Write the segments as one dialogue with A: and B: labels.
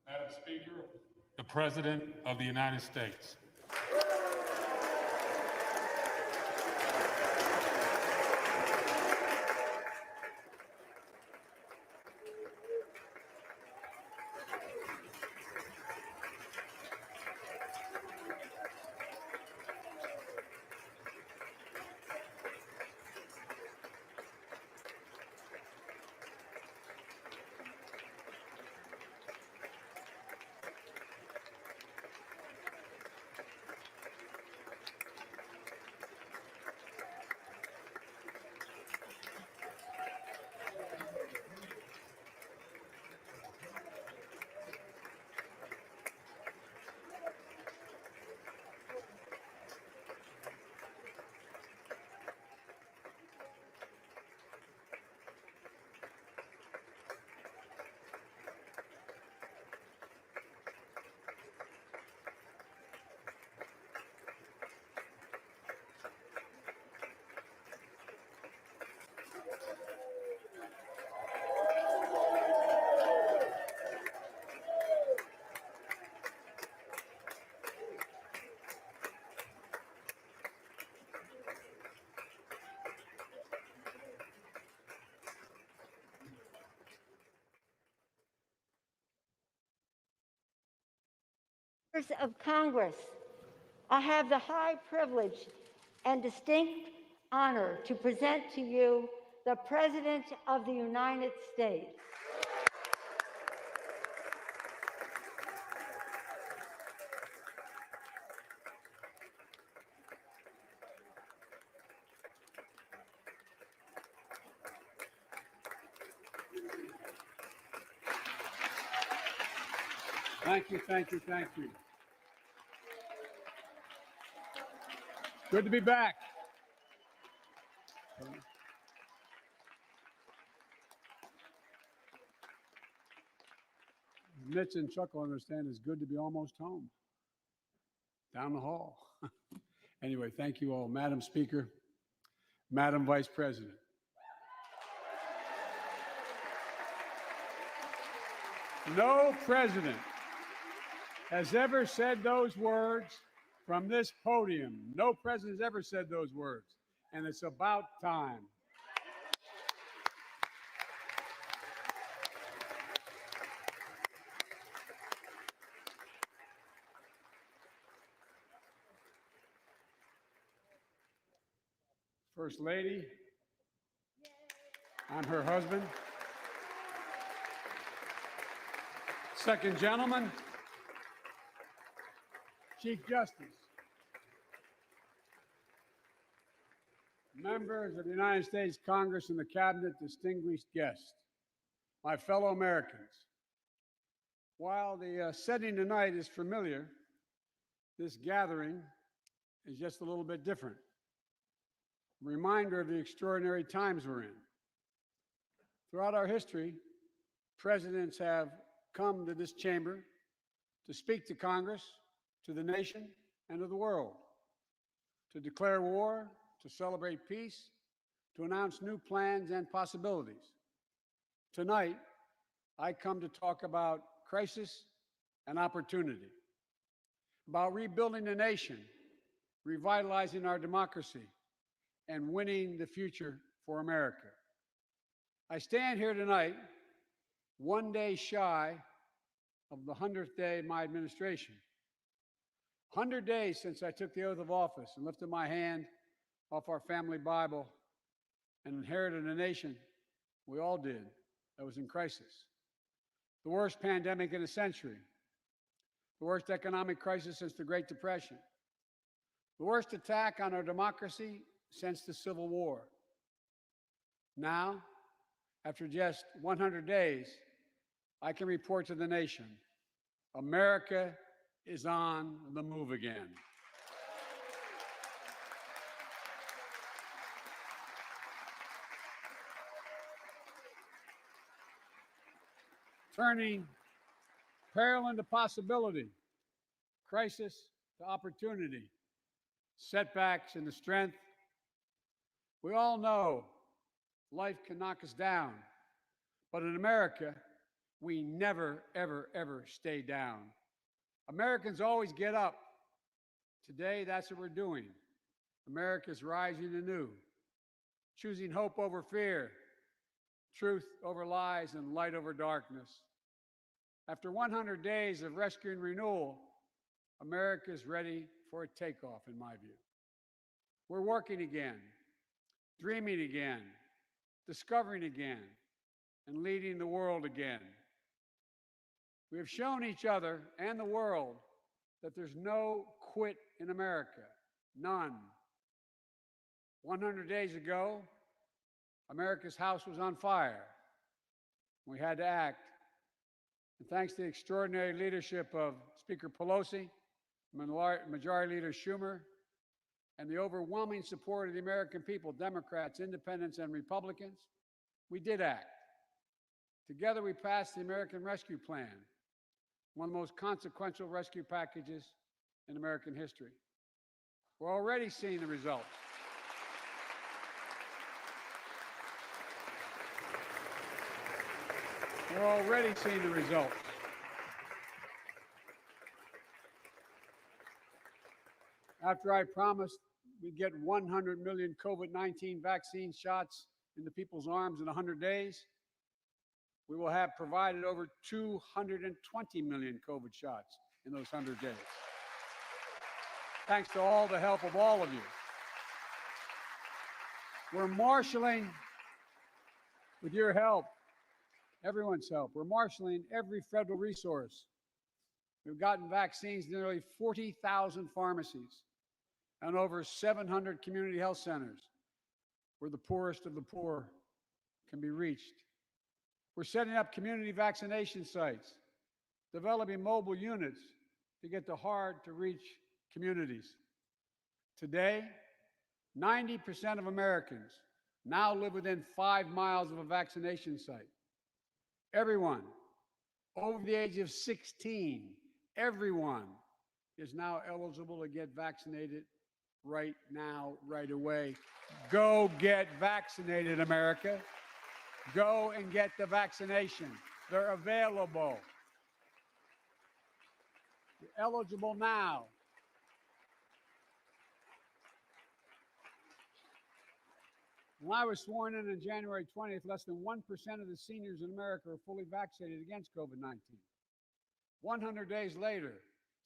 A: Madam Speaker, the President of the United States.
B: Members of Congress, I have the high privilege and distinct honor to present to you the President of the United States.
C: Thank you, thank you, thank you. Good to be back. Mitch and Chuck will understand it's good to be almost home. Down the hall. Anyway, thank you all. Madam Speaker, Madam Vice President. No president has ever said those words from this podium. No president has ever said those words, and it's about time. First Lady, I'm her husband. Second Gentleman, Chief Justice, members of the United States Congress and the Cabinet, distinguished guests, my fellow Americans. While the setting tonight is familiar, this gathering is just a little bit different. A reminder of the extraordinary times we're in. Throughout our history, presidents have come to this chamber to speak to Congress, to the nation, and to the world, to declare war, to celebrate peace, to announce new plans and possibilities. Tonight, I come to talk about crisis and opportunity, about rebuilding the nation, revitalizing our democracy, and winning the future for America. I stand here tonight, one day shy of the 100th day of my administration. 100 days since I took the oath of office and lifted my hand off our family Bible and inherited a nation, we all did, that was in crisis. The worst pandemic in a century, the worst economic crisis since the Great Depression, the worst attack on our democracy since the Civil War. Now, after just 100 days, I can report to the nation, America is on the move again. Turning peril into possibility, crisis to opportunity, setbacks into strength. We all know life can knock us down, but in America, we never, ever, ever stay down. Americans always get up. Today, that's what we're doing. America's rising anew, choosing hope over fear, truth over lies, and light over darkness. After 100 days of rescue and renewal, America is ready for a takeoff, in my view. We're working again, dreaming again, discovering again, and leading the world again. We have shown each other and the world that there's no quit in America, none. 100 days ago, America's house was on fire. We had to act. And thanks to the extraordinary leadership of Speaker Pelosi, Majority Leader Schumer, and the overwhelming support of the American people, Democrats, Independents, and Republicans, we did act. Together, we passed the American Rescue Plan, one of the most consequential rescue packages in American history. We're already seeing the results. We're already seeing the results. After I promised we'd get 100 million COVID-19 vaccine shots into people's arms in 100 days, we will have provided over 220 million COVID shots in those 100 days. Thanks to all the help of all of you. We're marshaling, with your help, everyone's help, we're marshaling every federal resource. We've gotten vaccines to nearly 40,000 pharmacies and over 700 community health centers where the poorest of the poor can be reached. We're setting up community vaccination sites, developing mobile units to get to hard-to-reach communities. Today, 90% of Americans now live within 5 miles of a vaccination site. Everyone over the age of 16, everyone is now eligible to get vaccinated right now, right away. Go get vaccinated, America. Go and get the vaccination. They're available. You're eligible now. When I was sworn in January 20th, less than 1% of the seniors in America are fully vaccinated against COVID-19. 100 days later,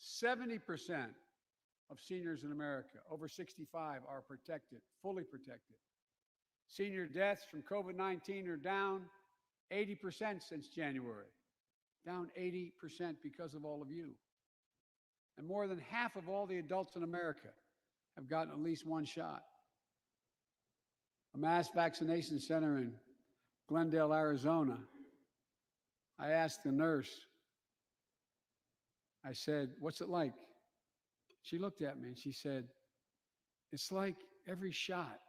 C: 70% of seniors in America over 65 are protected, fully protected. Senior deaths from COVID-19 are down 80% since January, down 80% because of all of you. And more than half of all the adults in America have gotten at least one shot. A mass vaccination center in Glendale, Arizona, I asked the nurse, I said, "What's it like?" She looked at me and she said, "It's like every shot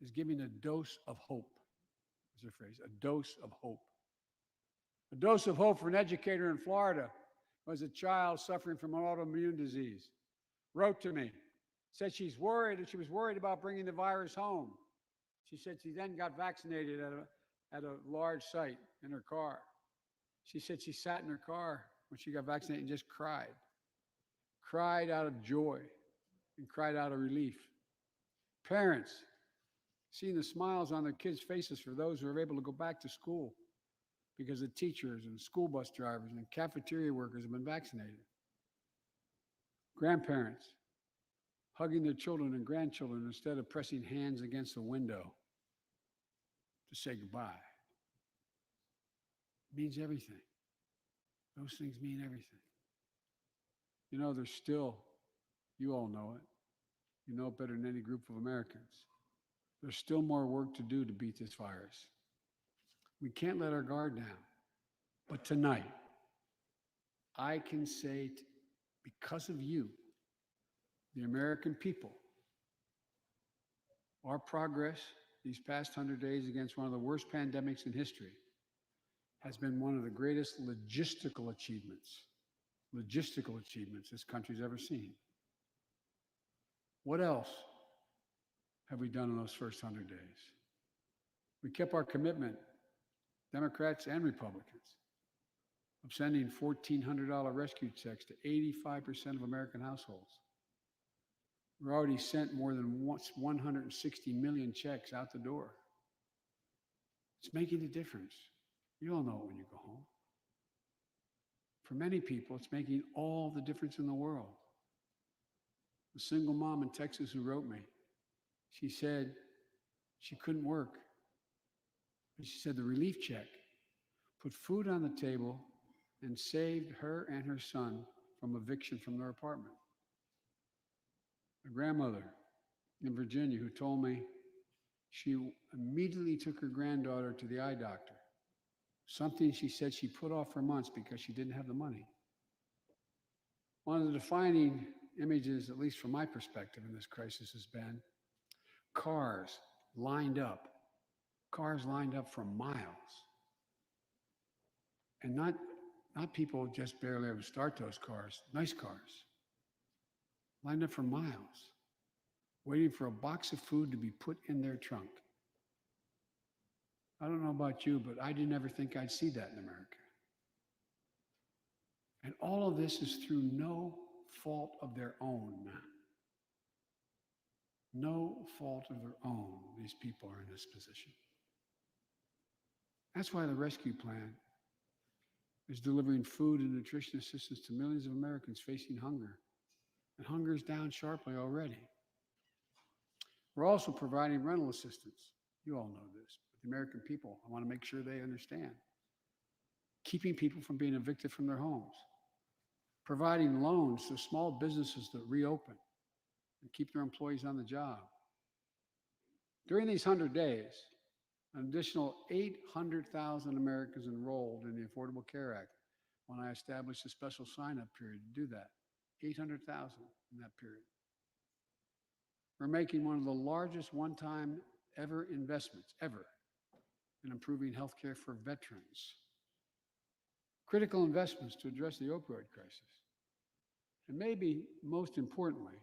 C: is giving a dose of hope," is her phrase, a dose of hope. A dose of hope for an educator in Florida who has a child suffering from an autoimmune disease. Wrote to me, said she's worried, and she was worried about bringing the virus home. She said she then got vaccinated at a large site in her car. She said she sat in her car when she got vaccinated and just cried. Cried out of joy and cried out of relief. Parents, seeing the smiles on their kids' faces for those who are able to go back to school because the teachers and school bus drivers and cafeteria workers have been vaccinated. Grandparents, hugging their children and grandchildren instead of pressing hands against the window to say goodbye. It means everything. Those things mean everything. You know, there's still, you all know it, you know it better than any group of Americans, there's still more work to do to beat this virus. We can't let our guard down. But tonight, I can say, because of you, the American people, our progress these past 100 days against one of the worst pandemics in history has been one of the greatest logistical achievements this country's ever seen. What else have we done in those first 100 days? We kept our commitment, Democrats and Republicans, of sending $1,400 rescue checks to 85% of American households. We've already sent more than 160 million checks out the door. It's making a difference. You all know it when you go home. For many people, it's making all the difference in the world. A single mom in Texas who wrote me, she said she couldn't work. And she said the relief check put food on the table and saved her and her son from eviction from their apartment. A grandmother in Virginia who told me she immediately took her granddaughter to the eye doctor, something she said she put off for months because she didn't have the money. One of the defining images, at least from my perspective in this crisis, has been cars lined up for miles. And not people just barely able to start those cars, nice cars, lined up for miles, waiting for a box of food to be put in their trunk. I don't know about you, but I didn't ever think I'd see that in America. And all of this is through no fault of their own. No fault of their own, these people are in this position. That's why the rescue plan is delivering food and nutrition assistance to millions of Americans facing hunger. And hunger is down sharply already. We're also providing rental assistance. You all know this, but the American people, I want to make sure they understand. Keeping people from being evicted from their homes. Providing loans to small businesses that reopen and keep their employees on the job. During these 100 days, an additional 800,000 Americans enrolled in the Affordable Care Act when I established a special sign-up period to do that. 800,000 in that period. We're making one of the largest one-time investments ever in improving health care for veterans. Critical investments to address the opioid crisis. And maybe most importantly,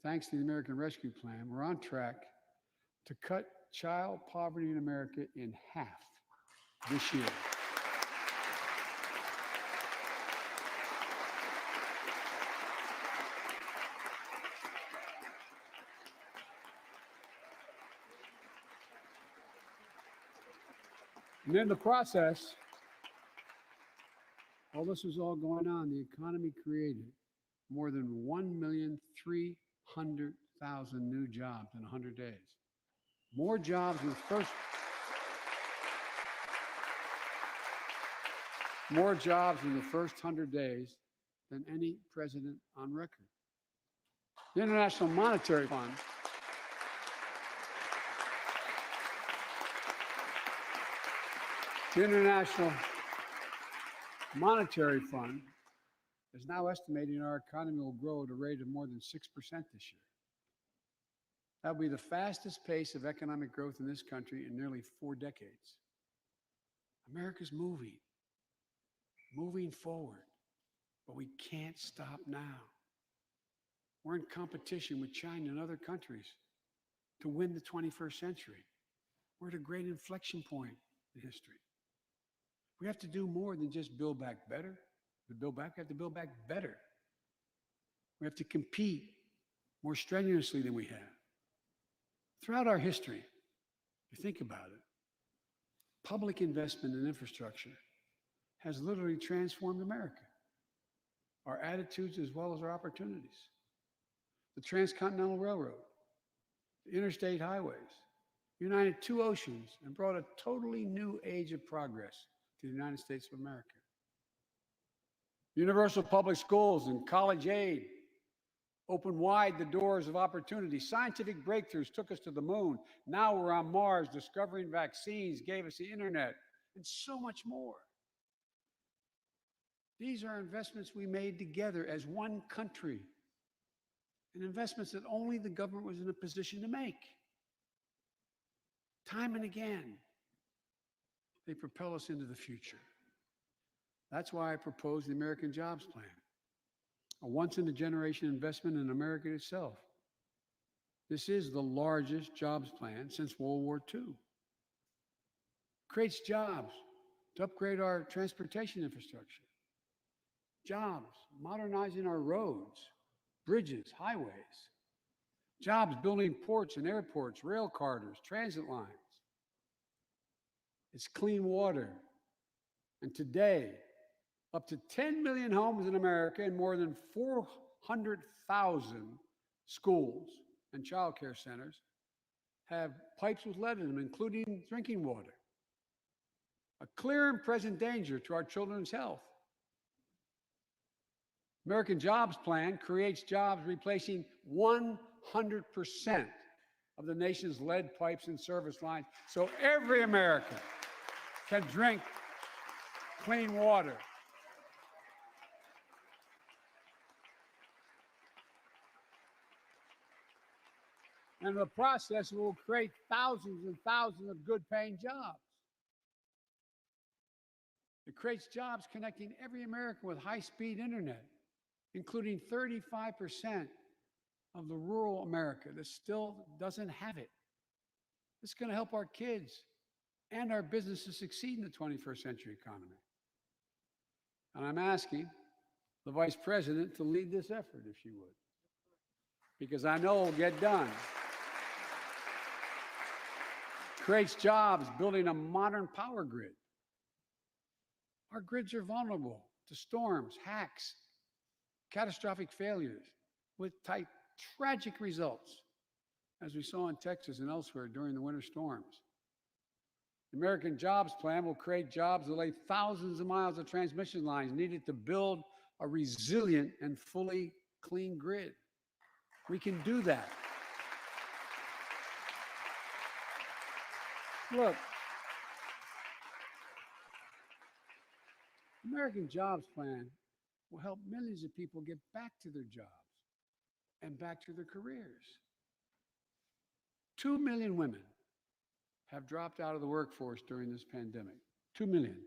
C: thanks to the American Rescue Plan, we're on track to cut child poverty in America in half this year. And in the process, while this was all going on, the economy created more than 1,300,000 new jobs in 100 days. More jobs in the first 100 days than any president on record. The International Monetary Fund is now estimating our economy will grow at a rate of more than 6% this year. That will be the fastest pace of economic growth in this country in nearly 4 decades. America's moving forward, but we can't stop now. We're in competition with China and other countries to win the 21st century. We're at a great inflection point in history. We have to do more than just build back better. We have to build back better. We have to compete more strenuously than we have. Throughout our history, if you think about it, public investment in infrastructure has literally transformed America, our attitudes as well as our opportunities. The Transcontinental Railroad, the interstate highways, united 2 oceans and brought a totally new age of progress to the United States of America. Universal public schools and college aid opened wide the doors of opportunity. Scientific breakthroughs took us to the moon. Now we're on Mars. Discovering vaccines gave us the internet, and so much more. These are investments we made together as one country, and investments that only the government was in a position to make. Time and again, they propel us into the future. That's why I proposed the American Jobs Plan, a once-in-a-generation investment in America itself, This is the largest jobs plan since World War II. Creates jobs to upgrade our transportation infrastructure. Jobs modernizing our roads, bridges, highways. Jobs building ports and airports, rail corridors, transit lines. It's clean water. And today, up to 10 million homes in America and more than 400,000 schools and child care centers have pipes with lead in them, including drinking water. A clear and present danger to our children's health. American Jobs Plan creates jobs replacing 100% of the nation's lead pipes and service lines, so every American can drink clean water. And in the process, it will create thousands and thousands of good-paying jobs. It creates jobs connecting every American with high-speed internet, including 35% of the rural America that still doesn't have it. It's going to help our kids and our businesses succeed in the 21st century economy. And I'm asking the Vice President to lead this effort, if she would, because I know it'll get done. Creates jobs building a modern power grid. Our grids are vulnerable to storms, hacks, catastrophic failures with tragic results, as we saw in Texas and elsewhere during the winter storms. The American Jobs Plan will create jobs that lay thousands of miles of transmission lines needed to build a resilient and fully clean grid. We can do that. Look, the American Jobs Plan will help millions of people get back to their jobs and back to their careers. 2 million women have dropped out of the workforce during this pandemic. 2 million.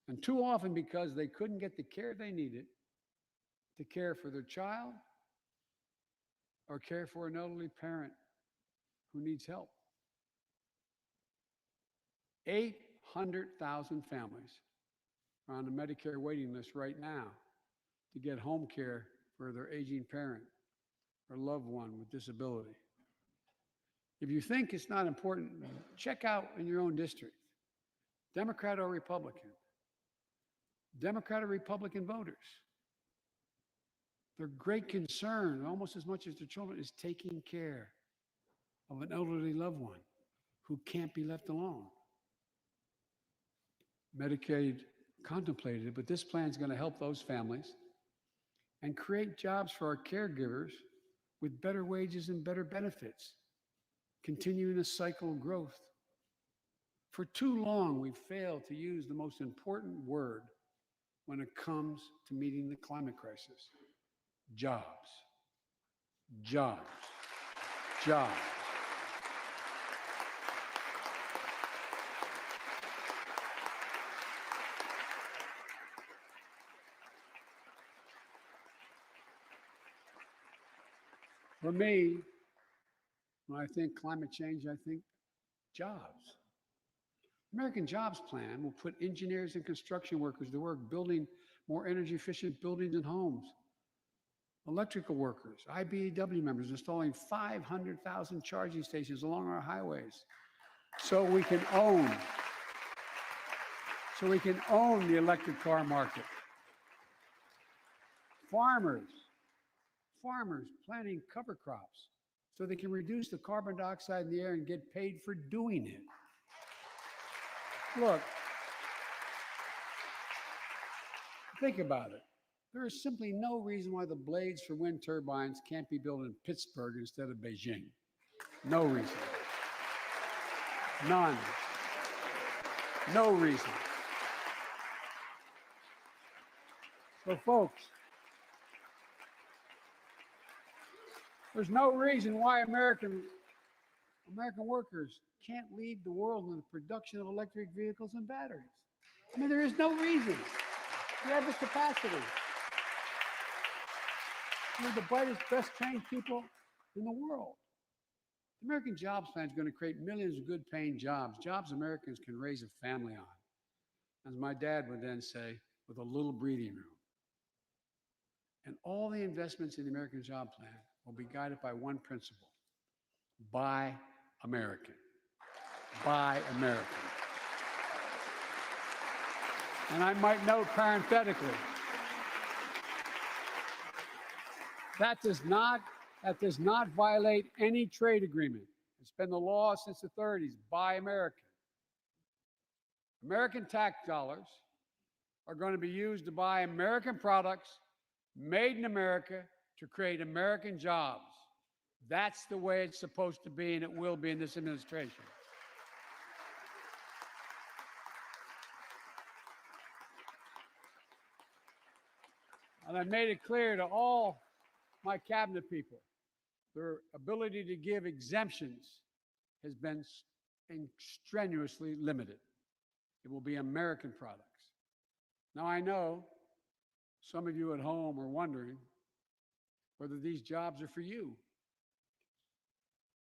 C: And too often because they couldn't get the care they needed to care for their child or care for an elderly parent who needs help. 800,000 families are on the Medicare waiting list right now to get home care for their aging parent or loved one with disability. If you think it's not important, check out in your own district, Democrat or Republican, Democrat or Republican voters. Their great concern, almost as much as their children, is taking care of an elderly loved one who can't be left alone. Medicaid contemplated it, but this plan is going to help those families and create jobs for our caregivers with better wages and better benefits, continuing a cycle of growth. For too long, we've failed to use the most important word when it comes to meeting the climate crisis: jobs. Jobs. Jobs. For me, when I think climate change, I think jobs. American Jobs Plan will put engineers and construction workers to work building more energy efficient buildings and homes. Electrical workers, IBEW members installing 500,000 charging stations along our highways so we can own the electric car market. Farmers planting cover crops so they can reduce the carbon dioxide in the air and get paid for doing it. Look, think about it. There is simply no reason why the blades for wind turbines can't be built in Pittsburgh instead of Beijing. No reason. None. No reason. So, folks, there's no reason why American workers can't lead the world in the production of electric vehicles and batteries. I mean, there is no reason. We have the capacity. We have the brightest, best trained people in the world. The American Jobs Plan is going to create millions of good paying jobs, jobs Americans can raise a family on. As my dad would then say, with a little breathing room. And all the investments in the American Job Plan will be guided by one principle: buy American. Buy American. And I might note parenthetically, that does not violate any trade agreement. It's been the law since the 30s. Buy American. American tax dollars are going to be used to buy American products made in America to create American jobs. That's the way it's supposed to be, and it will be in this administration. And I made it clear to all my cabinet people, their ability to give exemptions has been strenuously limited. It will be American products. Now, I know some of you at home are wondering whether these jobs are for you.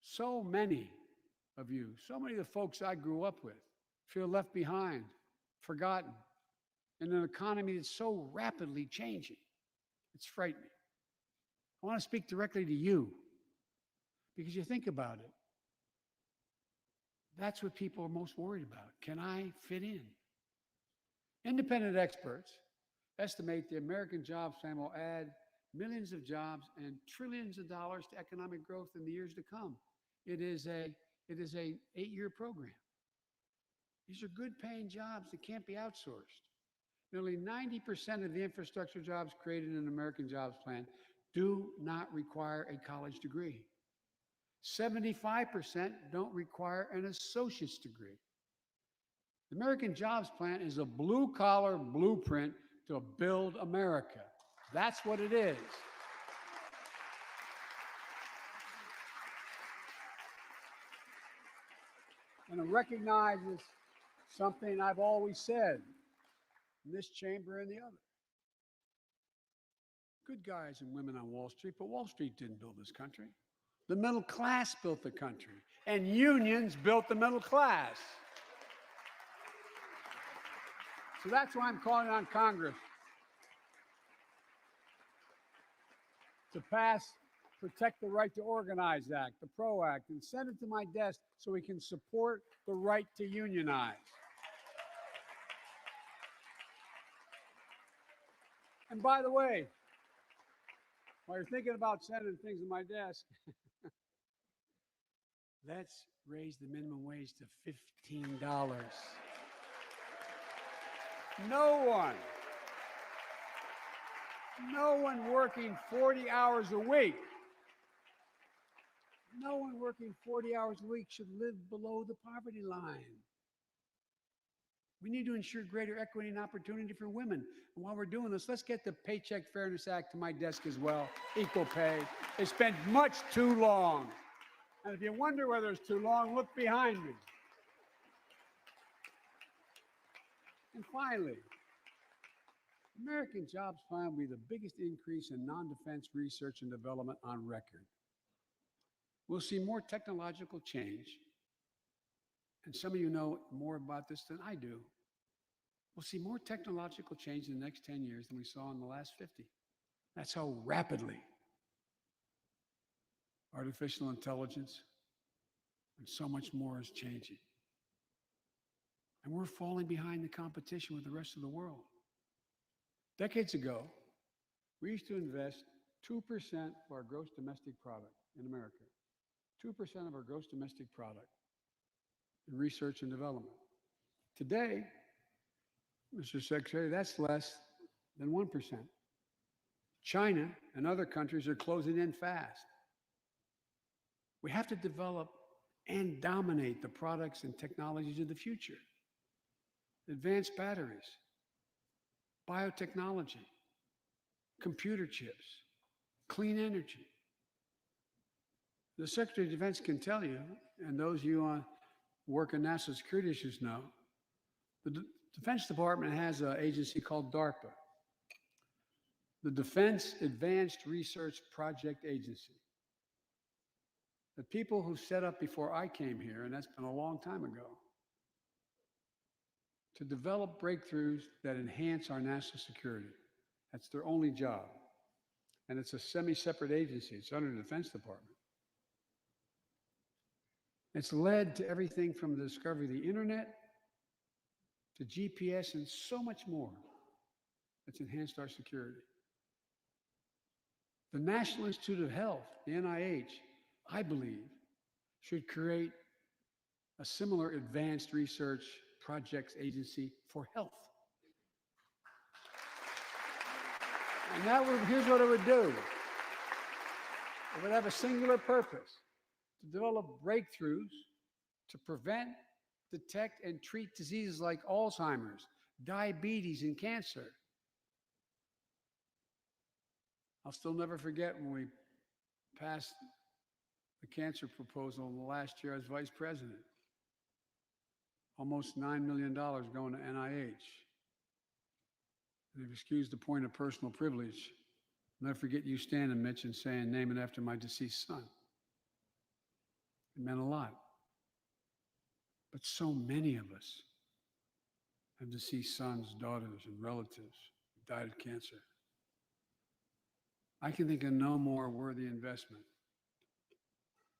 C: So many of you, so many of the folks I grew up with, feel left behind, forgotten, in an economy that's so rapidly changing. It's frightening. I want to speak directly to you because you think about it. That's what people are most worried about. Can I fit in? Independent experts estimate the American Jobs Plan will add millions of jobs and trillions of dollars to economic growth in the years to come. It is an 8-year program. These are good paying jobs that can't be outsourced. Nearly 90% of the infrastructure jobs created in the American Jobs Plan do not require a college degree. 75% don't require an associate's degree. The American Jobs Plan is a blue-collar blueprint to build America. That's what it is. And it recognizes something I've always said in this chamber and the other. Good guys and women on Wall Street, but Wall Street didn't build this country. The middle class built the country, and unions built the middle class. So that's why I'm calling on Congress to pass Protect the Right to Organize Act, the PRO Act, and send it to my desk so we can support the right to unionize. And by the way, while you're thinking about sending things to my desk, let's raise the minimum wage to $15. No one working 40 hours a week, no one working 40 hours a week should live below the poverty line. We need to ensure greater equity and opportunity for women. And while we're doing this, let's get the Paycheck Fairness Act to my desk as well, equal pay. It's been much too long. And if you wonder whether it's too long, look behind me. And finally, American Jobs Plan will be the biggest increase in non-defense research and development on record. We'll see more technological change, and some of you know more about this than I do. We'll see more technological change in the next 10 years than we saw in the last 50. That's how rapidly artificial intelligence and so much more is changing. And we're falling behind the competition with the rest of the world. Decades ago, we used to invest 2% of our gross domestic product in America, 2% of our gross domestic product in research and development. Today, Mr. Secretary, that's less than 1%. China and other countries are closing in fast. We have to develop and dominate the products and technologies of the future. Advanced batteries, biotechnology, computer chips, clean energy. The Secretary of Defense can tell you, and those of you who work in national security issues know, the Defense Department has an agency called DARPA, the Defense Advanced Research Project Agency. The people who set up before I came here, and that's been a long time ago, to develop breakthroughs that enhance our national security. That's their only job. And it's a semi-separate agency. It's under the Defense Department. It's led to everything from the discovery of the internet to GPS and so much more that's enhanced our security. The National Institute of Health, the NIH, I believe, should create a similar advanced research projects agency for health. And here's what it would do. It would have a singular purpose: to develop breakthroughs to prevent, detect, and treat diseases like Alzheimer's, diabetes, and cancer. I'll still never forget when we passed the cancer proposal in the last year as vice president. Almost $9 million going to NIH. And they've excused the point of personal privilege. I'll never forget you standing, Mitch, and saying, "Name it after my deceased son." It meant a lot. But so many of us have deceased sons, daughters, and relatives who died of cancer. I can think of no more worthy investment.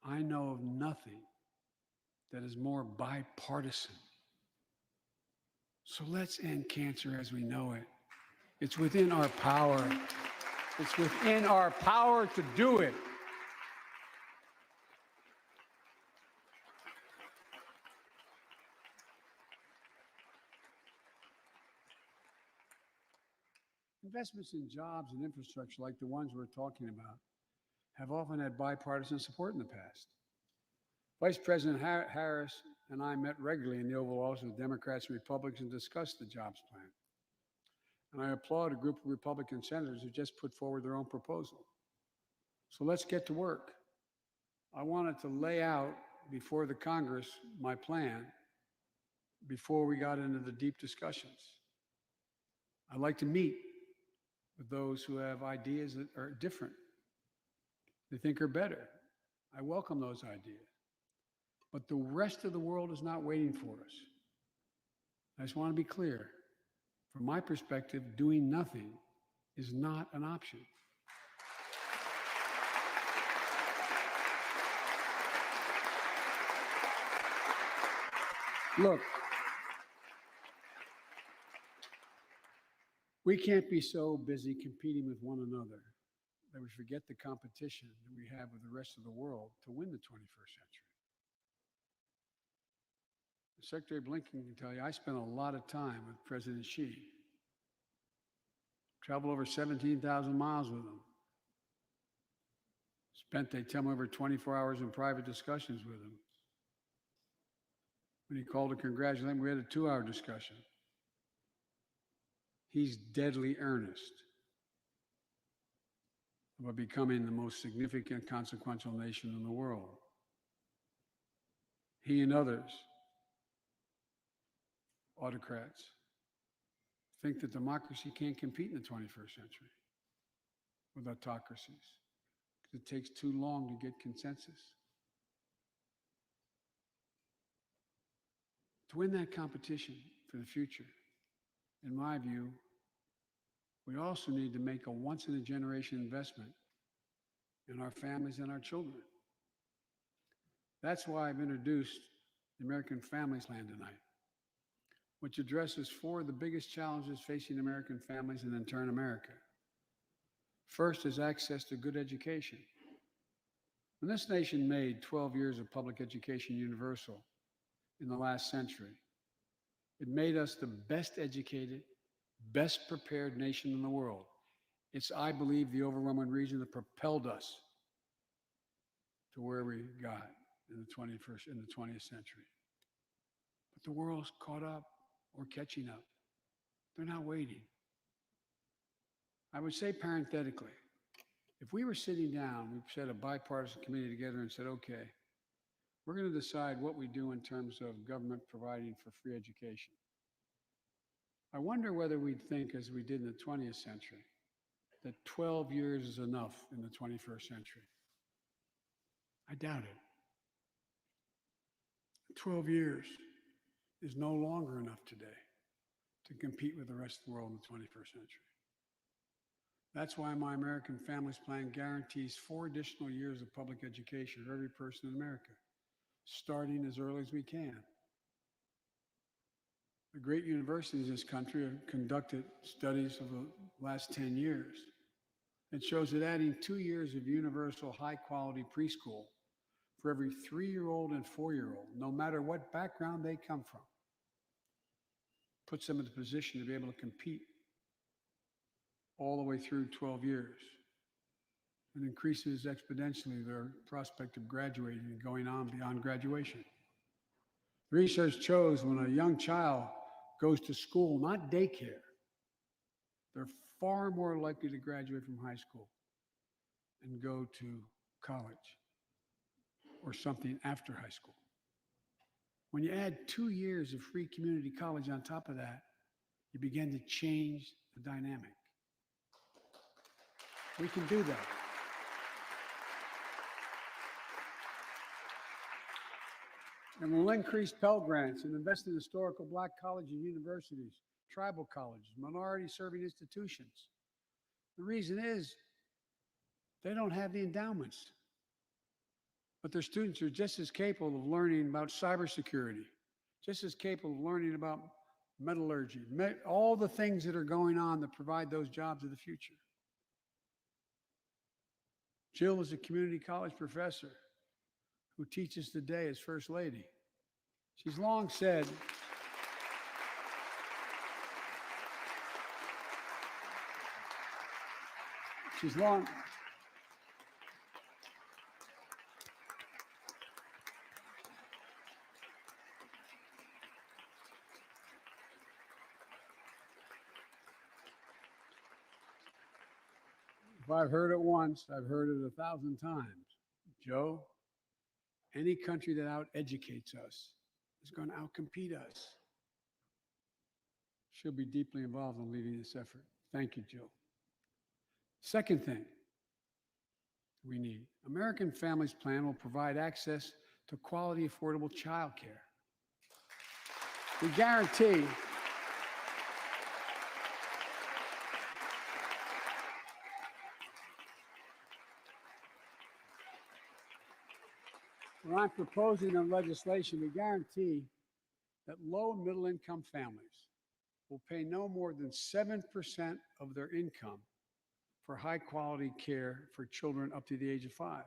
C: I know of nothing that is more bipartisan. So let's end cancer as we know it. It's within our power. It's within our power to do it. Investments in jobs and infrastructure like the ones we're talking about have often had bipartisan support in the past. Vice President Harris and I met regularly in the Oval Office with Democrats and Republicans and discussed the jobs plan. And I applaud a group of Republican senators who just put forward their own proposal. So let's get to work. I wanted to lay out before the Congress my plan before we got into the deep discussions. I'd like to meet with those who have ideas that are different, they think are better. I welcome those ideas. But the rest of the world is not waiting for us. I just want to be clear. From my perspective, doing nothing is not an option. Look, we can't be so busy competing with one another that we forget the competition that we have with the rest of the world to win the 21st century. Secretary Blinken can tell you, I spent a lot of time with President Xi. Traveled over 17,000 miles with him. Spent, they tell me, over 24 hours in private discussions with him. When he called to congratulate him, we had a 2-hour discussion. He's deadly earnest about becoming the most significant, consequential nation in the world. He and others, autocrats, think that democracy can't compete in the 21st century with autocracies because it takes too long to get consensus. To win that competition for the future, in my view, we also need to make a once-in-a-generation investment in our families and our children. That's why I've introduced the American Families Plan tonight, which addresses 4 of the biggest challenges facing American families and in turn America. First is access to good education. When this nation made 12 years of public education universal in the last century, it made us the best educated, best prepared nation in the world. It's, I believe, the overwhelming reason that propelled us to where we got in the 20th century. But the world's caught up or catching up. They're not waiting. I would say parenthetically, if we were sitting down, we set a bipartisan committee together and said, okay, we're going to decide what we do in terms of government providing for free education. I wonder whether we'd think, as we did in the 20th century, that 12 years is enough in the 21st century. I doubt it. 12 years is no longer enough today to compete with the rest of the world in the 21st century. That's why my American Families Plan guarantees 4 additional years of public education for every person in America, starting as early as we can. The great universities in this country have conducted studies of the last 10 years. It shows that adding 2 years of universal high-quality preschool for every 3-year-old and 4-year-old, no matter what background they come from, puts them in the position to be able to compete all the way through 12 years and increases exponentially their prospect of graduating and going on beyond graduation. Research shows when a young child goes to school, not daycare, they're far more likely to graduate from high school and go to college or something after high school. When you add 2 years of free community college on top of that, you begin to change the dynamic. We can do that. And we'll increase Pell Grants and invest in historical Black colleges and universities, tribal colleges, minority-serving institutions. The reason is they don't have the endowments, but their students are just as capable of learning about cybersecurity, just as capable of learning about metallurgy, all the things that are going on that provide those jobs of the future. Jill is a community college professor who teaches today as First Lady. She's long said, if I've heard it once, I've heard it 1,000 times. Joe, any country that out-educates us is going to outcompete us. She'll be deeply involved in leading this effort. Thank you, Jill. Second thing we need, American Families Plan will provide access to quality, affordable child care. We guarantee when I'm proposing in legislation, we guarantee that low and middle income families will pay no more than 7% of their income for high quality care for children up to the age of 5.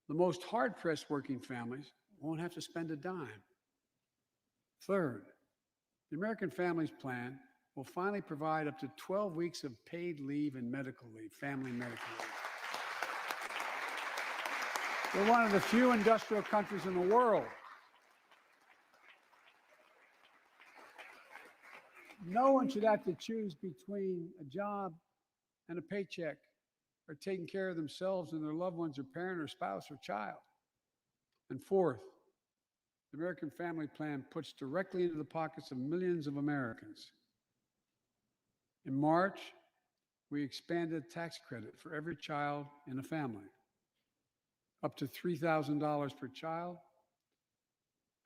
C: The most hard-pressed working families won't have to spend a dime. Third, the American Families Plan will finally provide up to 12 weeks of paid leave and medical leave, family medical leave. We're one of the few industrial countries in the world. No one should have to choose between a job and a paycheck or taking care of themselves and their loved ones or parent or spouse or child. And fourth, the American Family Plan puts directly into the pockets of millions of Americans. In March, we expanded tax credit for every child in a family, up to $3,000 per child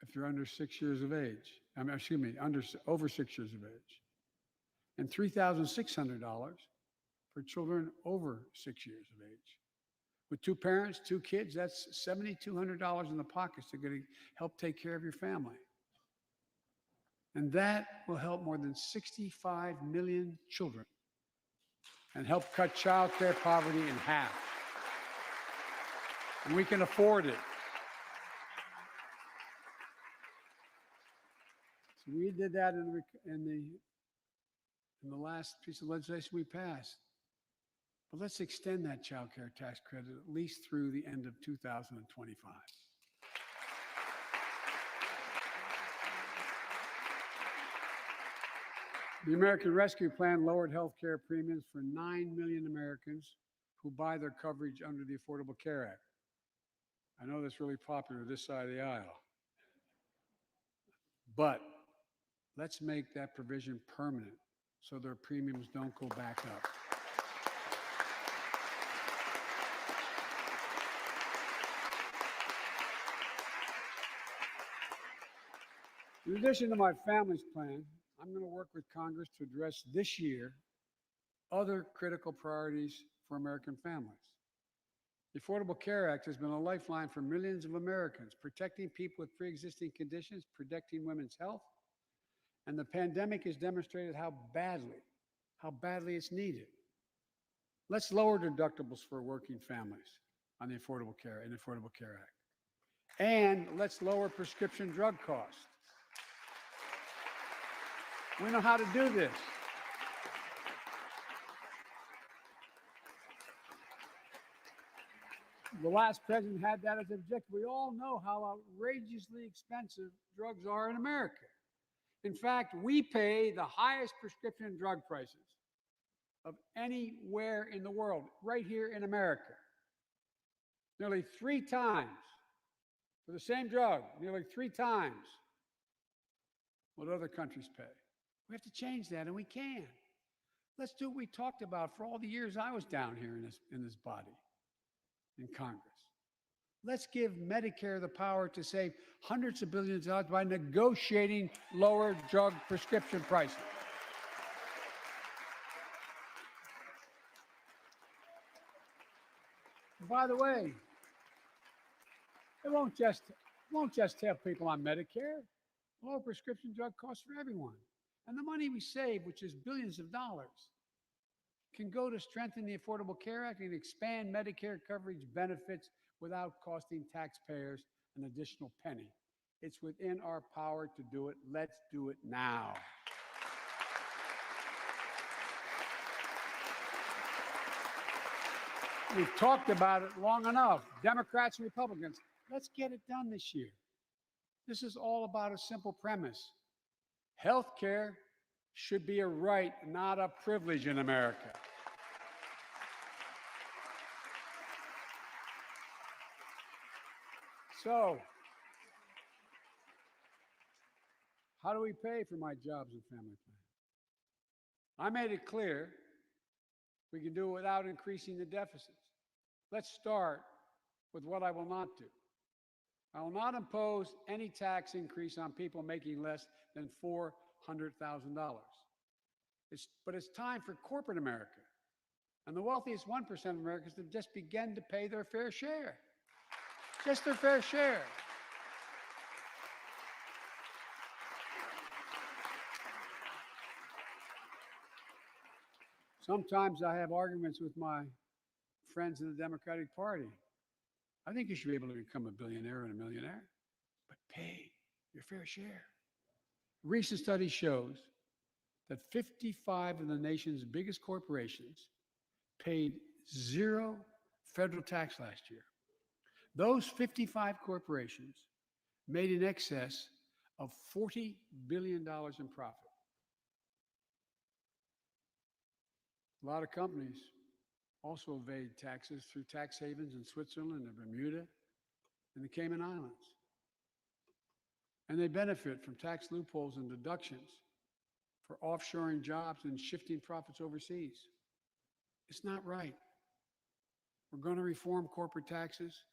C: if they're under 6 years of age. Over 6 years of age, and $3,600 for children over 6 years of age. With 2 parents, 2 kids, that's $7,200 in the pockets to help take care of your family. And that will help more than 65 million children and help cut child care poverty in half. And we can afford it. So we did that in the last piece of legislation we passed. But let's extend that child care tax credit at least through the end of 2025. The American Rescue Plan lowered health care premiums for 9 million Americans who buy their coverage under the Affordable Care Act. I know that's really popular this side of the aisle. But let's make that provision permanent so their premiums don't go back up. In addition to my family's plan, I'm going to work with Congress to address this year other critical priorities for American families. The Affordable Care Act has been a lifeline for millions of Americans, protecting people with pre-existing conditions, protecting women's health, and the pandemic has demonstrated how badly it's needed. Let's lower deductibles for working families on the Affordable Care Act. And let's lower prescription drug costs. We know how to do this. The last president had that as an objective. We all know how outrageously expensive drugs are in America. In fact, we pay the highest prescription drug prices of anywhere in the world, right here in America. Nearly 3 times for the same drug, nearly 3 times what other countries pay. We have to change that, and we can. Let's do what we talked about for all the years I was down here in this body, in Congress. Let's give Medicare the power to save hundreds of billions of dollars by negotiating lower drug prescription prices. By the way, it won't just help people on Medicare. Lower prescription drug costs for everyone. And the money we save, which is billions of dollars, can go to strengthen the Affordable Care Act and expand Medicare coverage benefits without costing taxpayers an additional penny. It's within our power to do it. Let's do it now. We've talked about it long enough, Democrats and Republicans. Let's get it done this year. This is all about a simple premise. Health care should be a right, not a privilege in America. So, how do we pay for my jobs and family plan? I made it clear we can do it without increasing the deficits. Let's start with what I will not do. I will not impose any tax increase on people making less than $400,000. But it's time for corporate America and the wealthiest 1% of Americans to just begin to pay their fair share. Just their fair share. Sometimes I have arguments with my friends in the Democratic Party. I think you should be able to become a billionaire and a millionaire, but pay your fair share. A recent study shows that 55 of the nation's biggest corporations paid 0 federal tax last year. Those 55 corporations made in excess of $40 billion in profit. A lot of companies also evade taxes through tax havens in Switzerland and Bermuda and the Cayman Islands. And they benefit from tax loopholes and deductions for offshoring jobs and shifting profits overseas. It's not right. We're going to reform corporate taxes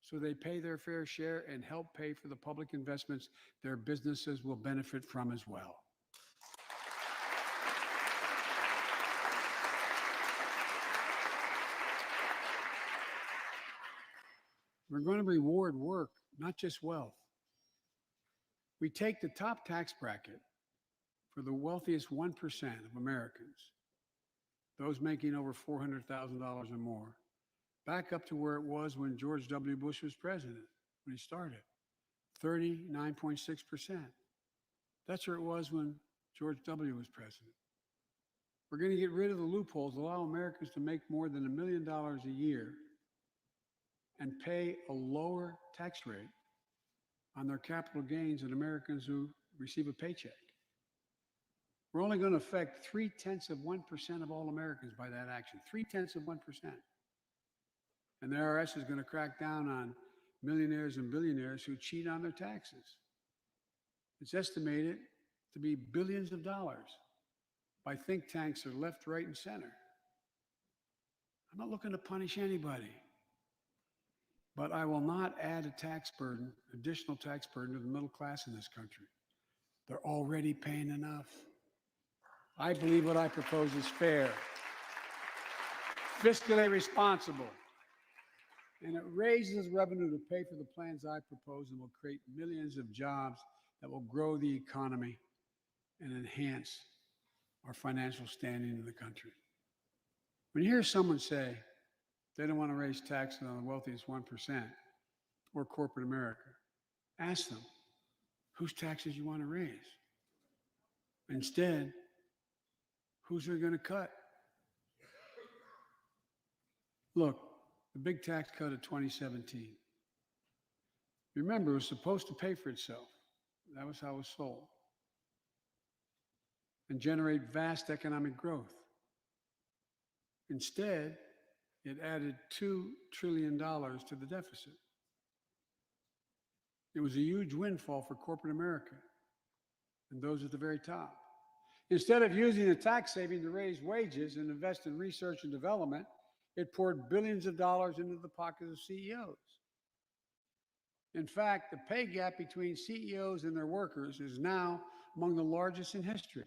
C: so they pay their fair share and help pay for the public investments their businesses will benefit from as well. We're going to reward work, not just wealth. We take the top tax bracket for the wealthiest 1% of Americans, those making over $400,000 or more, back up to where it was when George W. Bush was president, when he started, 39.6%. That's where it was when George W. was president. We're going to get rid of the loopholes, allow Americans to make more than $1 million a year and pay a lower tax rate on their capital gains than Americans who receive a paycheck. We're only going to affect 0.3% of all Americans by that action, 0.3%. And the IRS is going to crack down on millionaires and billionaires who cheat on their taxes. It's estimated to be billions of dollars by think tanks that are left, right, and center. I'm not looking to punish anybody. But I will not add a tax burden, additional tax burden to the middle class in this country. They're already paying enough. I believe what I propose is fair, fiscally responsible, and it raises revenue to pay for the plans I propose and will create millions of jobs that will grow the economy and enhance our financial standing in the country. When you hear someone say they don't want to raise taxes on the wealthiest 1% or corporate America, ask them whose taxes you want to raise. Instead, who's they going to cut? Look, the big tax cut of 2017. Remember, it was supposed to pay for itself. That was how it was sold. And generate vast economic growth. Instead, it added $2 trillion to the deficit. It was a huge windfall for corporate America and those at the very top. Instead of using the tax saving to raise wages and invest in research and development, it poured billions of dollars into the pockets of CEOs. In fact, the pay gap between CEOs and their workers is now among the largest in history.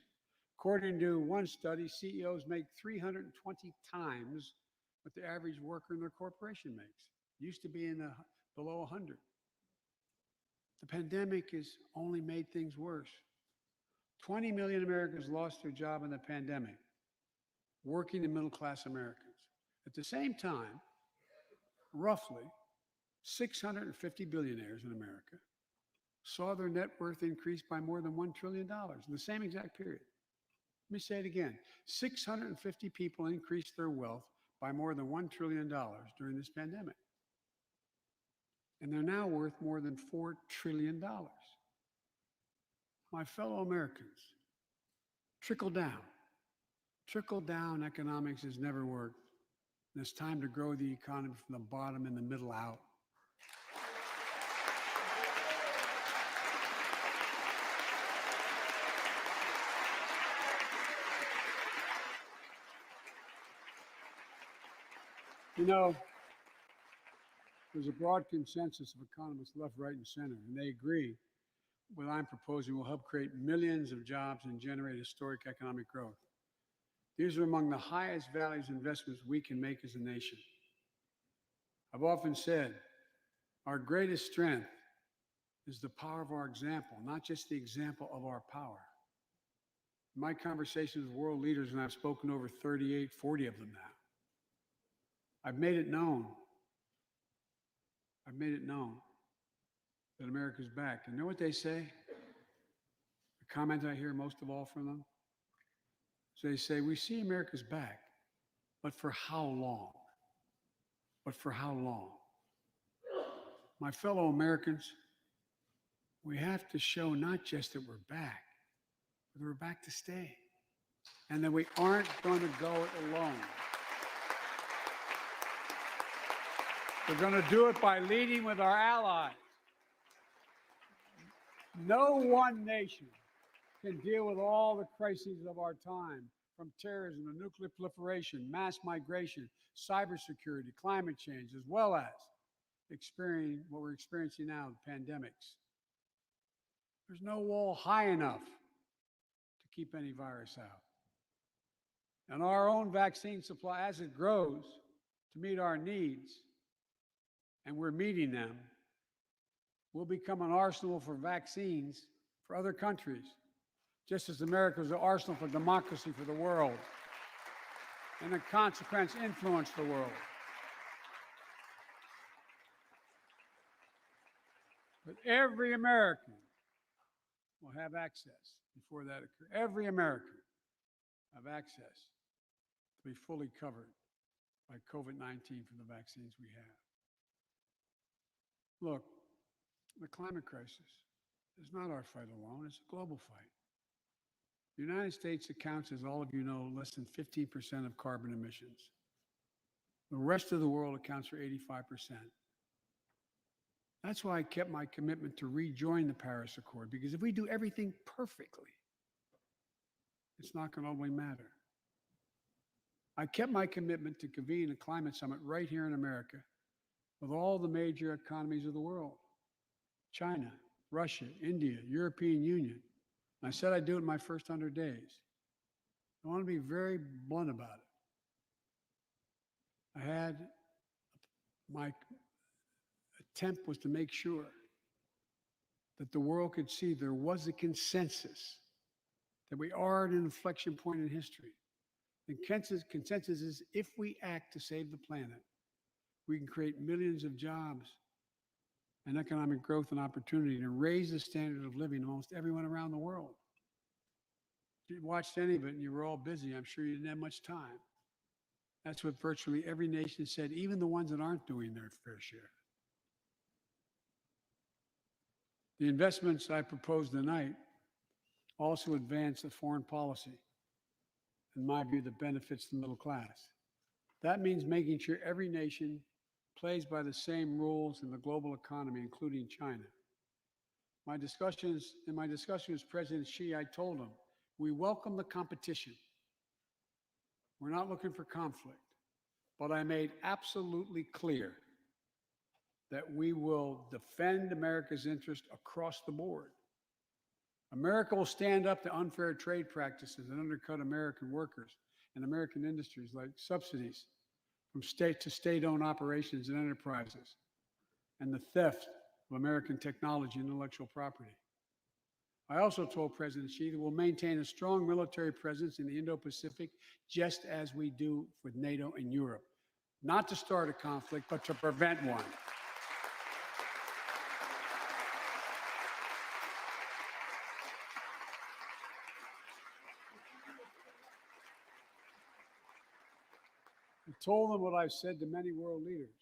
C: According to one study, CEOs make 320 times what the average worker in their corporation makes. Used to be below 100. The pandemic has only made things worse. 20 million Americans lost their job in the pandemic, working and middle-class Americans. At the same time, roughly 650 billionaires in America saw their net worth increase by more than $1 trillion in the same exact period. Let me say it again. 650 people increased their wealth by more than $1 trillion during this pandemic. And they're now worth more than $4 trillion. My fellow Americans, trickle down. Trickle down economics has never worked. And it's time to grow the economy from the bottom and the middle out. You know, there's a broad consensus of economists left, right, and center, and they agree what I'm proposing will help create millions of jobs and generate historic economic growth. These are among the highest values investments we can make as a nation. I've often said our greatest strength is the power of our example, not just the example of our power. In my conversations with world leaders, and I've spoken to over 38, 40 of them now, I've made it known that America's back. And you know what they say? The comment I hear most of all from them? So they say, we see America's back, but for how long? But for how long? My fellow Americans, we have to show not just that we're back, but we're back to stay. And that we aren't going to go it alone. We're going to do it by leading with our allies. No one nation can deal with all the crises of our time, from terrorism to nuclear proliferation, mass migration, cybersecurity, climate change, as well as what we're experiencing now, the pandemics. There's no wall high enough to keep any virus out. And our own vaccine supply, as it grows to meet our needs, and we're meeting them, will become an arsenal for vaccines for other countries, just as America is an arsenal for democracy for the world, and in consequence, influence the world. But every American will have access before that occurs. Every American have access to be fully covered by COVID-19 from the vaccines we have. Look, the climate crisis is not our fight alone, it's a global fight. The United States accounts, as all of you know, less than 15% of carbon emissions. The rest of the world accounts for 85%. That's why I kept my commitment to rejoin the Paris Accord, because if we do everything perfectly, it's not going to only matter. I kept my commitment to convene a climate summit right here in America with all the major economies of the world: China, Russia, India, European Union, And I said I'd do it in my first 100 days. I want to be very blunt about it. My attempt was to make sure that the world could see there was a consensus, that we are at an inflection point in history. The consensus is if we act to save the planet, we can create millions of jobs and economic growth and opportunity and raise the standard of living of almost everyone around the world. If you watched any of it and you were all busy, I'm sure you didn't have much time. That's what virtually every nation said, even the ones that aren't doing their fair share. The investments I propose tonight also advance a foreign policy, in my view, that benefits the middle class. That means making sure every nation plays by the same rules in the global economy, including China. In my discussion with President Xi, I told him, we welcome the competition. We're not looking for conflict. But I made absolutely clear that we will defend America's interest across the board. America will stand up to unfair trade practices that undercut American workers and American industries, like subsidies from state to state-owned operations and enterprises, and the theft of American technology and intellectual property. I also told President Xi that we'll maintain a strong military presence in the Indo-Pacific, just as we do with NATO and Europe, not to start a conflict, but to prevent one. I told them what I've said to many world leaders,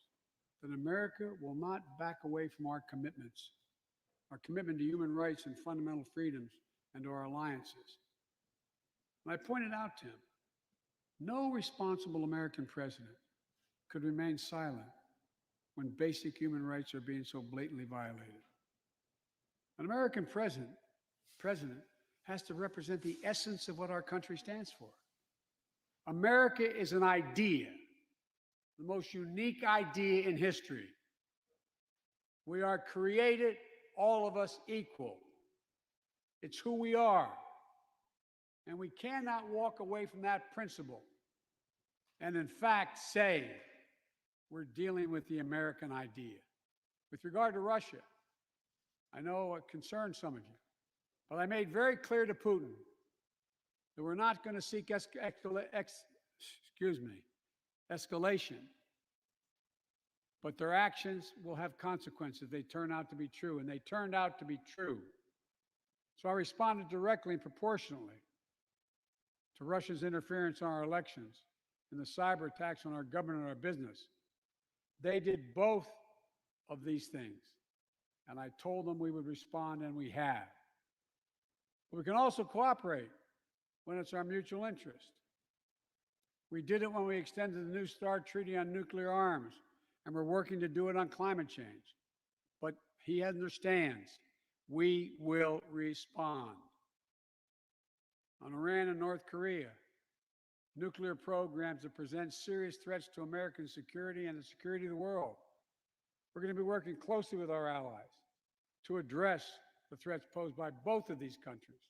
C: that America will not back away from our commitments, our commitment to human rights and fundamental freedoms, and to our alliances. And I pointed out to him, no responsible American president could remain silent when basic human rights are being so blatantly violated. An American president has to represent the essence of what our country stands for. America is an idea, the most unique idea in history. We are created, all of us, equal. It's who we are. And we cannot walk away from that principle and, in fact, say we're dealing with the American idea. With regard to Russia, I know it concerns some of you, but I made very clear to Putin that we're not going to seek escalation, but their actions will have consequences. They turn out to be true, and they turned out to be true. So I responded directly and proportionally to Russia's interference in our elections and the cyber attacks on our government and our business. They did both of these things, and I told them we would respond, and we have. But we can also cooperate when it's our mutual interest. We did it when we extended the New START Treaty on nuclear arms, and we're working to do it on climate change. But he understands we will respond. On Iran and North Korea, nuclear programs that present serious threats to American security and the security of the world. We're going to be working closely with our allies to address the threats posed by both of these countries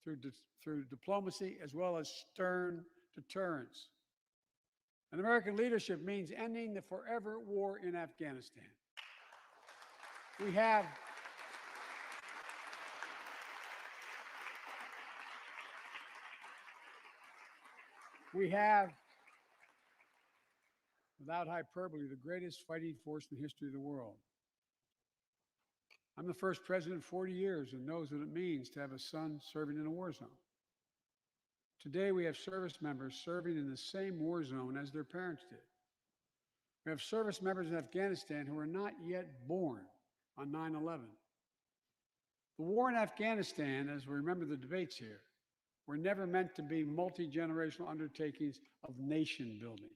C: through diplomacy as well as stern deterrence. And American leadership means ending the forever war in Afghanistan. We have without hyperbole, the greatest fighting force in the history of the world. I'm the first president in 40 years and knows what it means to have a son serving in a war zone. Today, we have service members serving in the same war zone as their parents did. We have service members in Afghanistan who are not yet born on 9/11. The war in Afghanistan, as we remember the debates here, were never meant to be multi-generational undertakings of nation building.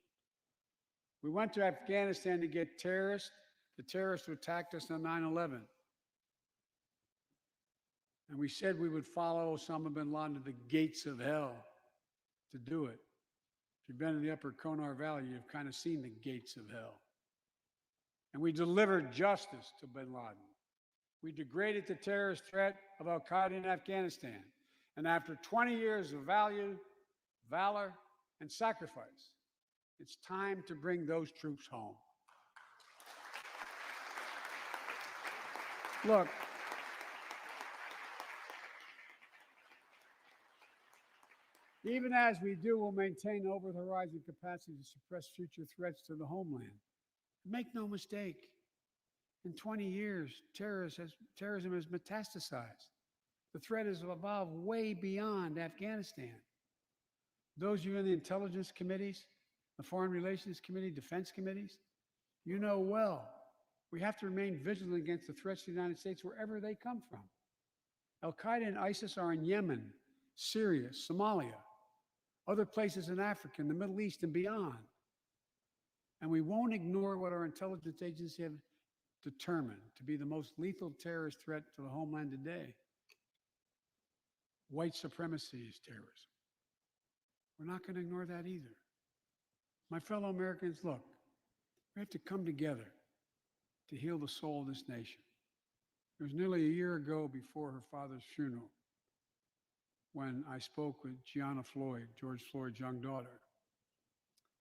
C: We went to Afghanistan to get the terrorists who attacked us on 9/11. And we said we would follow Osama bin Laden to the gates of hell to do it. If you've been in the upper Konar Valley, you've kind of seen the gates of hell. And we delivered justice to bin Laden. We degraded the terrorist threat of al-Qaeda in Afghanistan. And after 20 years of valor, and sacrifice, it's time to bring those troops home. Look, even as we do, we'll maintain over-the-horizon capacity to suppress future threats to the homeland. Make no mistake, in 20 years, terrorism has metastasized. The threat has evolved way beyond Afghanistan. Those of you in the intelligence committees, the foreign relations committee, defense committees, you know well, we have to remain vigilant against the threats to the United States wherever they come from. Al-Qaeda and ISIS are in Yemen, Syria, Somalia, other places in Africa, in the Middle East, and beyond. And we won't ignore what our intelligence agencies have determined to be the most lethal terrorist threat to the homeland today. White supremacy is terrorism. We're not going to ignore that either. My fellow Americans, look, we have to come together to heal the soul of this nation. It was nearly a year ago before her father's funeral when I spoke with Gianna Floyd, George Floyd's young daughter.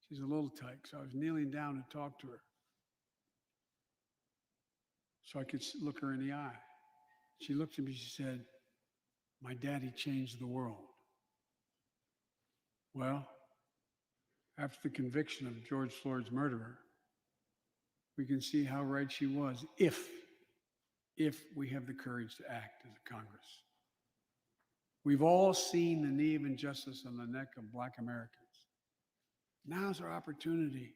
C: She's a little tyke, so I was kneeling down to talk to her so I could look her in the eye. She looked at me, she said, "My daddy changed the world." Well, after the conviction of George Floyd's murderer, we can see how right she was if we have the courage to act as a Congress. We've all seen the knee of injustice on the neck of Black Americans. Now's our opportunity